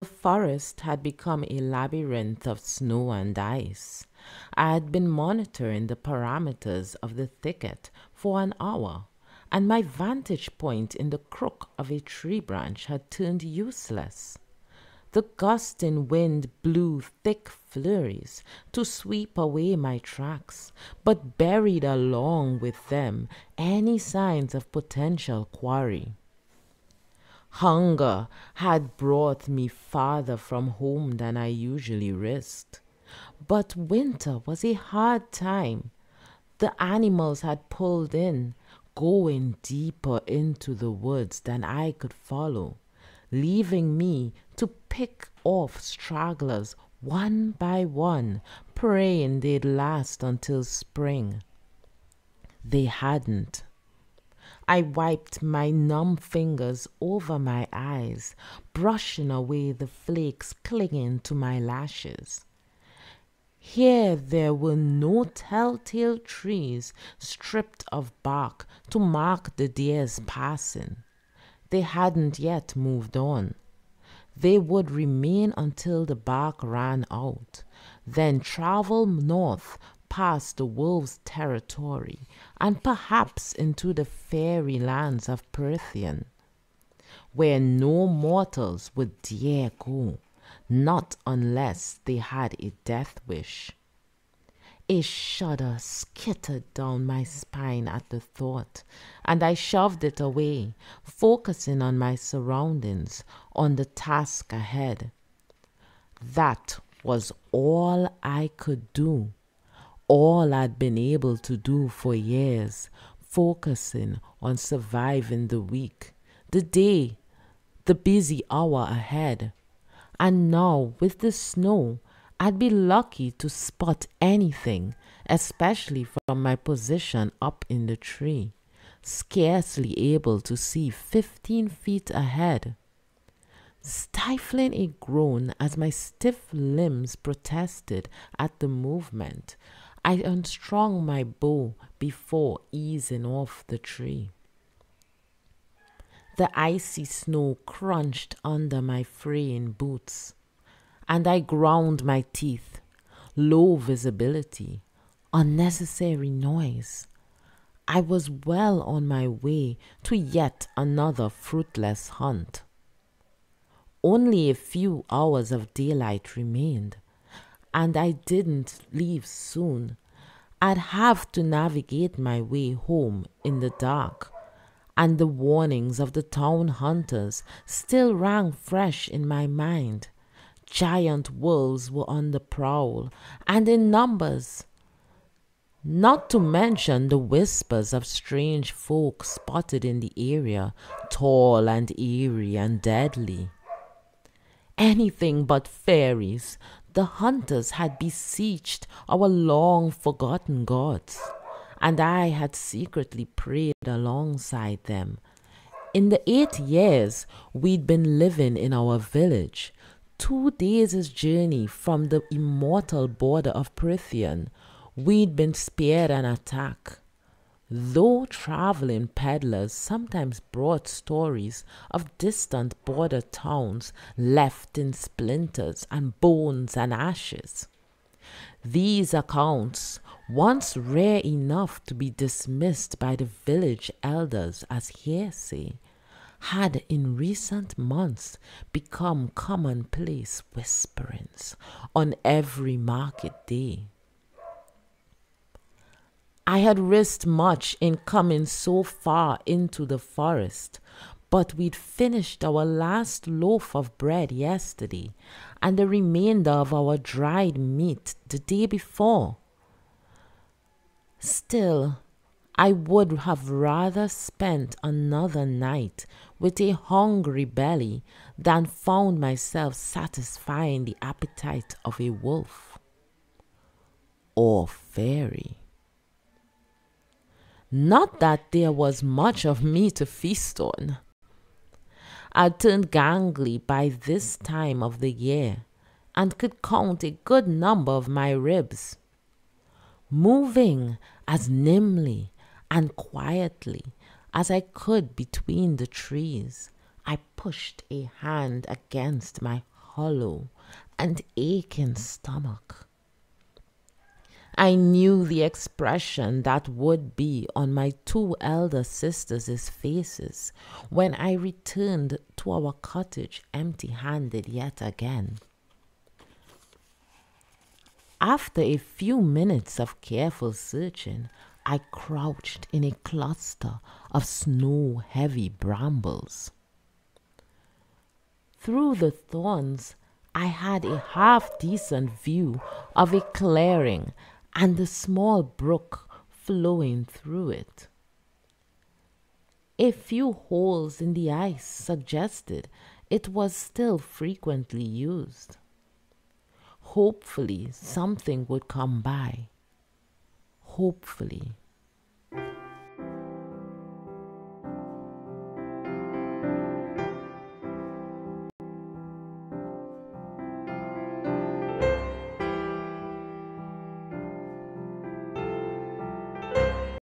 forest had become a labyrinth of snow and ice. I had been monitoring the parameters of the thicket for an hour, and my vantage point in the crook of a tree branch had turned useless. The gusting wind blew thick flurries to sweep away my tracks, but buried along with them any signs of potential quarry. Hunger had brought me farther from home than I usually risked. But winter was a hard time. The animals had pulled in, going deeper into the woods than I could follow, leaving me to pick off stragglers one by one, praying they'd last until spring. They hadn't. I wiped my numb fingers over my eyes, brushing away the flakes clinging to my lashes. Here there were no telltale trees stripped of bark to mark the deer's passing. They hadn't yet moved on. They would remain until the bark ran out, then travel north past the wolves' territory and perhaps into the fairy lands of Prithian, where no mortals would dare go, not unless they had a death wish. A shudder skittered down my spine at the thought, and I shoved it away, focusing on my surroundings, on the task ahead. That was all I could do, all I'd been able to do for years, focusing on surviving the week, the day, the busy hour ahead. And now, with the snow, I'd be lucky to spot anything, especially from my position up in the tree, scarcely able to see 15 feet ahead. Stifling a groan as my stiff limbs protested at the movement, I unstrung my bow before easing off the tree. The icy snow crunched under my fraying boots, and I ground my teeth. Low visibility, unnecessary noise. I was well on my way to yet another fruitless hunt. Only a few hours of daylight remained, and I didn't leave soon. I'd have to navigate my way home in the dark, and the warnings of the town hunters still rang fresh in my mind. Giant wolves were on the prowl, and in numbers. Not to mention the whispers of strange folk spotted in the area, tall and eerie and deadly. Anything but fairies, the hunters had beseeched our long-forgotten gods, and I had secretly prayed alongside them. In the 8 years we'd been living in our village, 2 days' journey from the immortal border of Prithian, we'd been spared an attack. Though traveling peddlers sometimes brought stories of distant border towns left in splinters and bones and ashes. These accounts, once rare enough to be dismissed by the village elders as hearsay, had in recent months become commonplace whisperings on every market day. I had risked much in coming so far into the forest, but we'd finished our last loaf of bread yesterday and the remainder of our dried meat the day before. Still, I would have rather spent another night with a hungry belly than found myself satisfying the appetite of a wolf or fairy. Not that there was much of me to feast on. I turned gangly by this time of the year and could count a good number of my ribs. Moving as nimbly and quietly as I could between the trees, I pushed a hand against my hollow and aching stomach. I knew the expression that would be on my two elder sisters' faces when I returned to our cottage empty-handed yet again. After a few minutes of careful searching, I crouched in a cluster of snow-heavy brambles. Through the thorns, I had a half-decent view of a clearing and the small brook flowing through it. A few holes in the ice suggested it was still frequently used. Hopefully, something would come by. Hopefully.